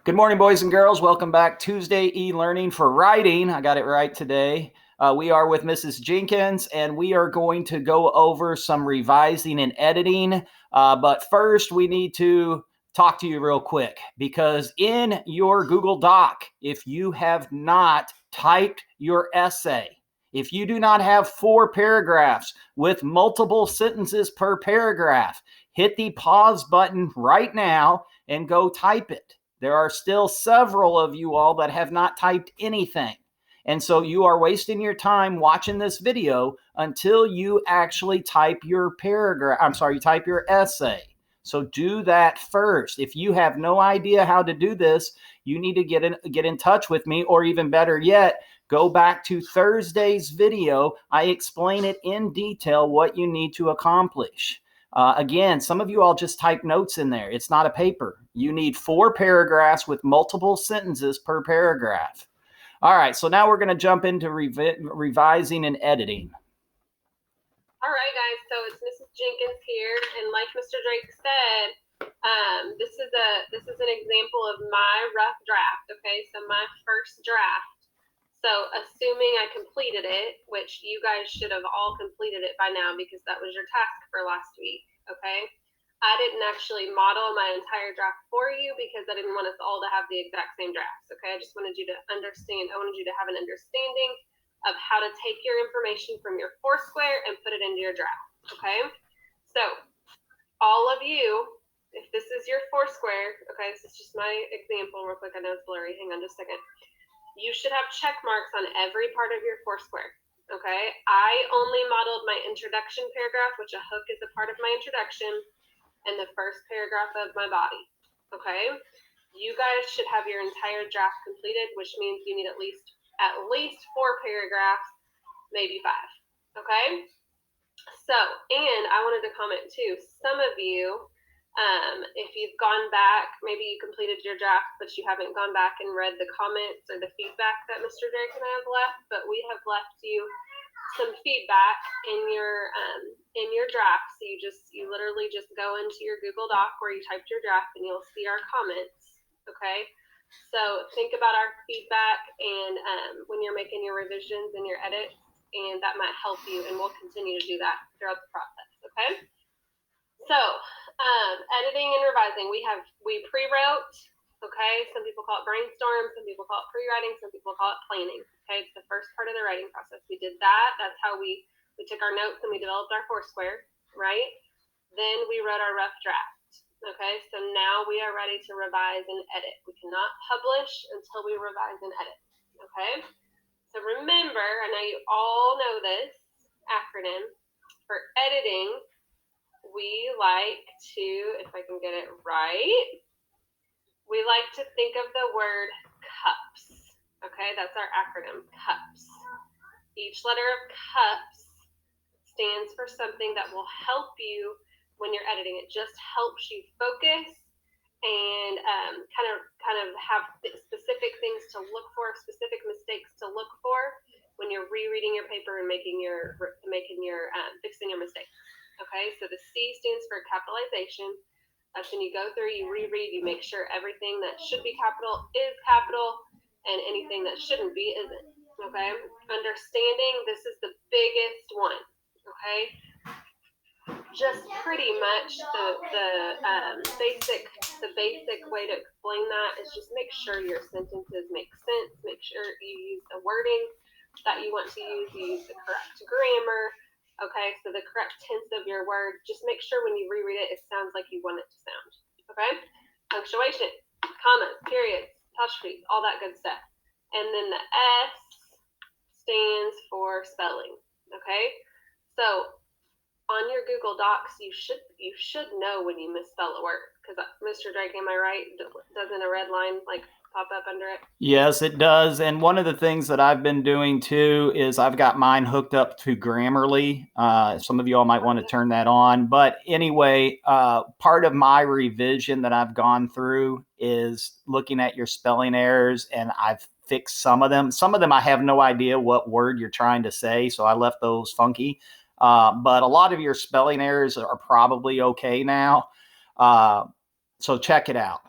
Good morning, boys and girls. Welcome back. Tuesday e-learning for writing. I got it right today. We are with Mrs. Jenkins, and we are going to go over some revising and editing. But first, we need to talk to you real quick because in your Google Doc, if you have not typed your essay, if you do not have 4 paragraphs with multiple sentences per paragraph, hit the pause button right now and go type it. There are still several of you all that have not typed anything. And so you are wasting your time watching this video until you actually type your type your essay. So do that first. If you have no idea how to do this, you need to get in touch with me, or even better yet, go back to Thursday's video. I explain it in detail what you need to accomplish. Again, some of you all just type notes in there. It's not a paper. You need 4 paragraphs with multiple sentences per paragraph. All right, so now we're going to jump into revising and editing. All right, guys, so it's Mrs. Jenkins here, and like Mr. Drake said, this is an example of my rough draft, okay? So my first draft. So assuming I completed it, which you guys should have all completed it by now because that was your task for last week, okay? I didn't actually model my entire draft for you because I didn't want us all to have the exact same drafts, okay? I just wanted you to understand, I wanted you to have an understanding of how to take your information from your Foursquare and put it into your draft, okay? So all of you, if this is your Foursquare, okay, this is just my example real quick. I know it's blurry. Hang on just a second. You should have check marks on every part of your Foursquare, okay? I only modeled my introduction paragraph, which a hook is a part of my introduction, and the first paragraph of my body, okay? You guys should have your entire draft completed, which means you need at least 4 paragraphs, maybe 5, okay? So, and I wanted to comment too, some of you, if you've gone back, maybe you completed your draft, but you haven't gone back and read the comments or the feedback that Mr. Drake and I have left, but we have left you some feedback in your draft. So you literally just go into your Google Doc where you typed your draft and you'll see our comments, okay? So think about our feedback and when you're making your revisions and your edits, and that might help you, and we'll continue to do that throughout the process, okay? So editing and revising, we pre-wrote, okay? Some people call it brainstorm, some people call it pre-writing, some people call it planning, okay? It's the first part of the writing process. We did that. That's how we took our notes and we developed our Foursquare, right? Then we wrote our rough draft, okay? So now we are ready to revise and edit. We cannot publish until we revise and edit, okay? So remember, I know you all know this acronym. For editing, we like to, if I can get it right, we like to think of the word cups. Okay, that's our acronym, cups. Each letter of cups stands for something that will help you when you're editing. It just helps you focus and kind of have specific things to look for, specific mistakes to look for when you're rereading your paper and fixing your mistakes. Okay, so the C stands for capitalization. That's when you go through, you reread, you make sure everything that should be capital is capital, and anything that shouldn't be isn't. Okay, understanding, this is the biggest one. Okay, just pretty much the basic way to explain that is just make sure your sentences make sense. Make sure you use the wording that you want to use. You use the correct grammar. Okay, so the correct tense of your word. Just make sure when you reread it, it sounds like you want it to sound. Okay, punctuation, commas, periods, apostrophes, all that good stuff. And then the S stands for spelling. Okay, so on your Google Docs, you should know when you misspell a word, because Mr. Drake, am I right? Doesn't a red line like pop up under it? Yes, it does. And one of the things that I've been doing too is I've got mine hooked up to Grammarly. Some of you all might want to turn that on. But anyway, part of my revision that I've gone through is looking at your spelling errors, and I've fixed some of them. Some of them I have no idea what word you're trying to say, so I left those funky. But a lot of your spelling errors are probably okay now. So check it out.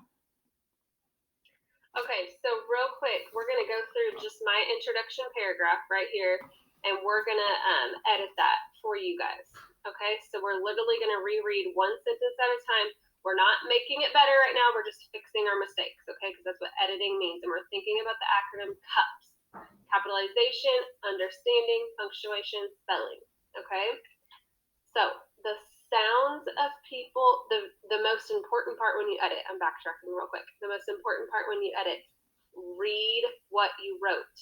Okay, so real quick, we're going to go through just my introduction paragraph right here, and we're going to edit that for you guys. Okay, so we're literally going to reread one sentence at a time. We're not making it better right now. We're just fixing our mistakes, okay, because that's what editing means. And we're thinking about the acronym CUPS. Capitalization, understanding, punctuation, spelling, okay? So the sounds of people, the most important part when you edit, I'm backtracking real quick. The most important part when you edit, read what you wrote.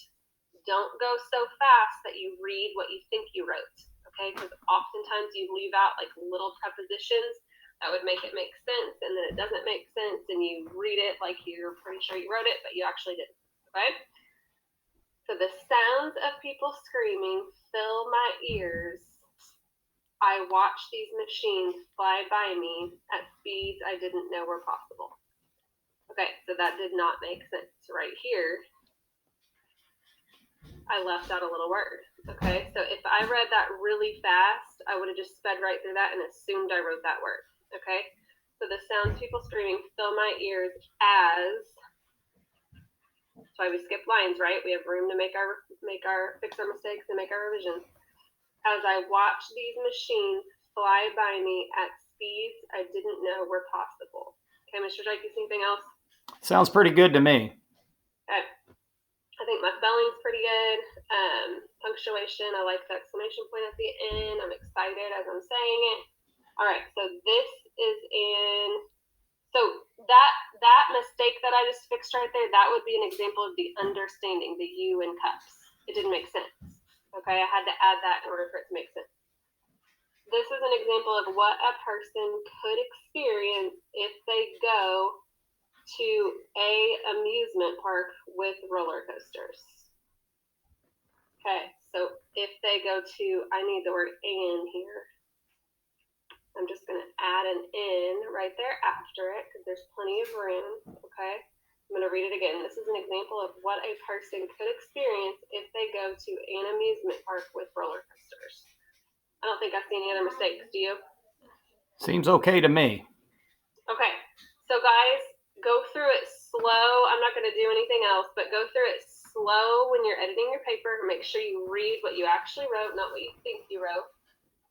Don't go so fast that you read what you think you wrote, okay? Because oftentimes you leave out like little prepositions that would make it make sense, and then it doesn't make sense, and you read it like you're pretty sure you wrote it, but you actually didn't, okay? So the sounds of people screaming fill my ears. I watch these machines fly by me at speeds I didn't know were possible. Okay, so that did not make sense right here. I left out a little word. Okay, so if I read that really fast, I would have just sped right through that and assumed I wrote that word. Okay, so the sounds people screaming fill my ears as. That's why we skip lines, right? We have room to fix our mistakes and make our revisions. As I watch these machines fly by me at speeds I didn't know were possible. Okay, Mr. Drake, you see anything else? Sounds pretty good to me. Okay. I think my spelling's pretty good. Punctuation, I like the exclamation point at the end. I'm excited as I'm saying it. All right, so this is in, so that mistake that I just fixed right there, that would be an example of the understanding, the U in CUPS. It didn't make sense. Okay, I had to add that in order for it to make sense. This is an example of what a person could experience if they go to a amusement park with roller coasters. Okay, so if they go to, I need the word "and" here. I'm just going to add an "in" right there after it because there's plenty of room. Okay, I'm going to read it again. This is an example of what a person could experience if they go to an amusement park with roller coasters. I don't think I see any other mistakes. Do you? Seems okay to me. Okay, so guys, go through it slow. I'm not going to do anything else, but go through it slow when you're editing your paper. Make sure you read what you actually wrote, not what you think you wrote.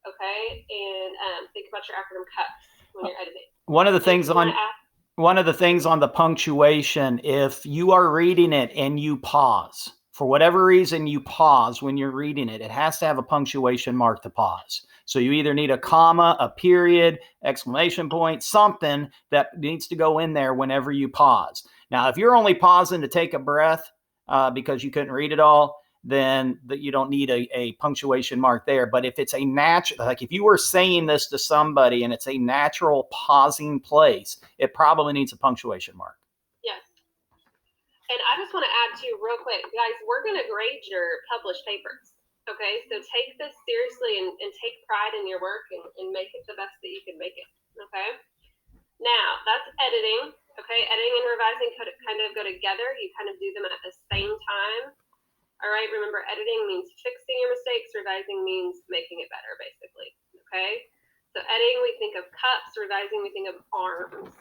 Okay, and think about your acronym CUPS when you're editing. One of the things on the punctuation, if you are reading it and you pause, for whatever reason you pause when you're reading it, it has to have a punctuation mark to pause. So you either need a comma, a period, exclamation point, something that needs to go in there whenever you pause. Now, if you're only pausing to take a breath because you couldn't read it all, then you don't need a punctuation mark there. But if it's a natural, like if you were saying this to somebody and it's a natural pausing place, it probably needs a punctuation mark. Yes. And I just want to add too, real quick, guys, we're going to grade your published papers. Okay, so take this seriously and take pride in your work and make it the best that you can make it. Okay, now that's editing. Okay, editing and revising kind of go together. You kind of do them at the same time. All right, remember, editing means fixing your mistakes. Revising means making it better, basically. Okay, so editing, we think of cups. Revising, we think of arms.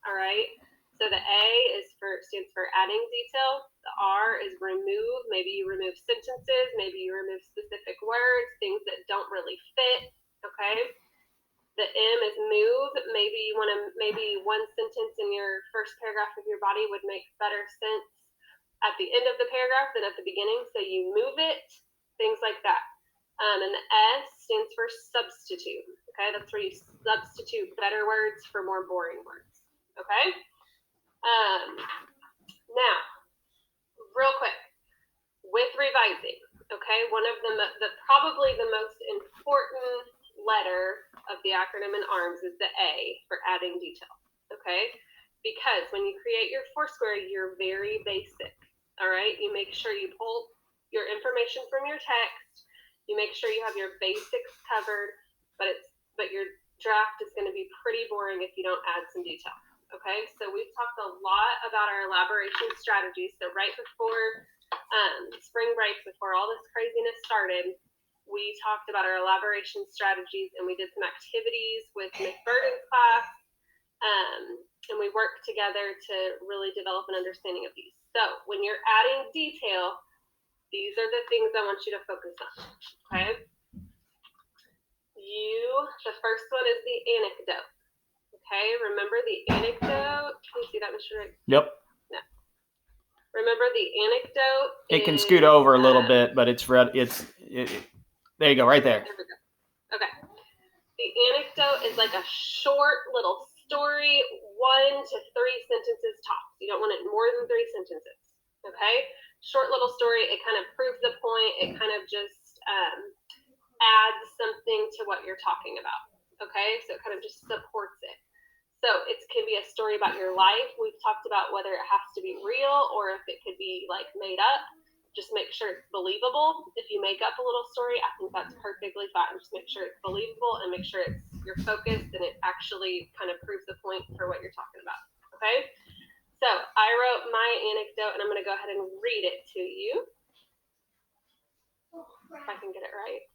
All right. So the A stands for adding detail. The R is remove. Maybe you remove sentences. Maybe you remove specific words, things that don't really fit. Okay. The M is move. Maybe one sentence in your first paragraph of your body would make better sense at the end of the paragraph than at the beginning. So you move it. Things like that. And the S stands for substitute. Okay. That's where you substitute better words for more boring words. Okay. Now, real quick, with revising, okay, one of probably the most important letter of the acronym in ARMS is the A for adding detail, okay? Because when you create your Foursquare, you're very basic, all right? You make sure you pull your information from your text. You make sure you have your basics covered, but your draft is going to be pretty boring if you don't add some detail. Okay, so we've talked a lot about our elaboration strategies. So right before spring break, before all this craziness started, we talked about our elaboration strategies and we did some activities with Ms. Burden's class. And we work together to really develop an understanding of these. So when you're adding detail, these are the things I want you to focus on, okay? The first one is the anecdote, okay? Remember the anecdote? Can you see that, Mr. Rick? Yep. No. Remember the anecdote? It can scoot over a little bit, but there you go, right there. There we go. Okay. The anecdote is like a short little story, 1 to 3 sentences tops. You don't want it more than 3 sentences, okay? Short little story, it kind of proves the point. It kind of just adds something to what you're talking about, okay? So it kind of just supports it. So it can be a story about your life. We've talked about whether it has to be real or if it could be like made up. Just make sure it's believable. If you make up a little story, I think that's perfectly fine. Just make sure it's believable and make sure you're focused and it actually kind of proves the point for what you're talking about, okay? So I wrote my anecdote and I'm going to go ahead and read it to you. If I can get it right.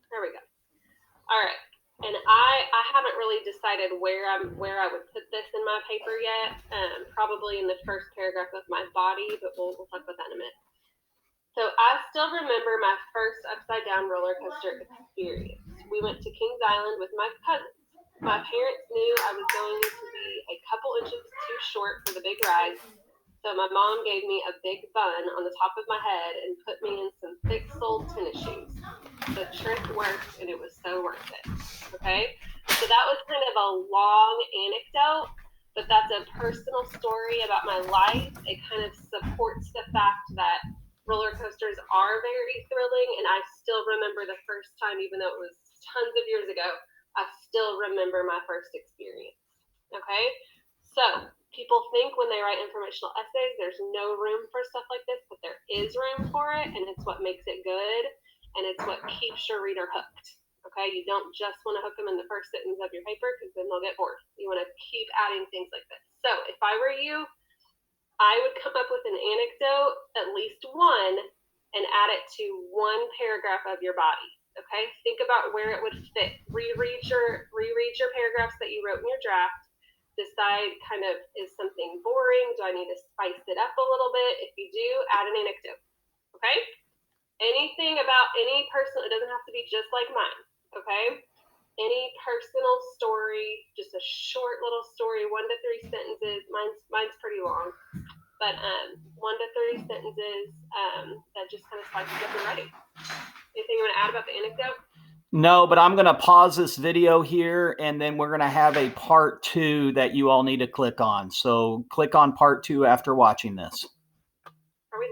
There we go. All right. And I haven't really decided where I would put this in my paper yet. Probably in the first paragraph of my body, but we'll talk about that in a minute. So I still remember my first upside down roller coaster experience. We went to Kings Island with my cousins. My parents knew I was going to be a couple inches too short for the big ride, so my mom gave me a big bun on the top of my head and put me in some thick-soled tennis shoes. The trick worked, and it was so worth it. Okay? So that was kind of a long anecdote, but that's a personal story about my life. It kind of supports the fact that roller coasters are very thrilling, and I still remember the first time, even though it was tons of years ago, I still remember my first experience. Okay? So people think when they write informational essays, there's no room for stuff like this, but there is room for it, and it's what makes it good, and it's what keeps your reader hooked. Okay, you don't just want to hook them in the first sentence of your paper because then they'll get bored. You want to keep adding things like this. So if I were you, I would come up with an anecdote, at least one, and add it to one paragraph of your body. Okay, think about where it would fit. Reread your paragraphs that you wrote in your draft. Decide kind of, is something boring? Do I need to spice it up a little bit? If you do, add an anecdote. Okay? Anything about any personal, it doesn't have to be just like mine. Okay? Any personal story, just a short little story, 1 to 3 sentences. Mine's pretty long, but 1 to 3 sentences that just kind of spices up your writing. Anything you want to add about the anecdote? No, but I'm going to pause this video here, and then we're going to have a part 2 that you all need to click on. So click on part 2 after watching this.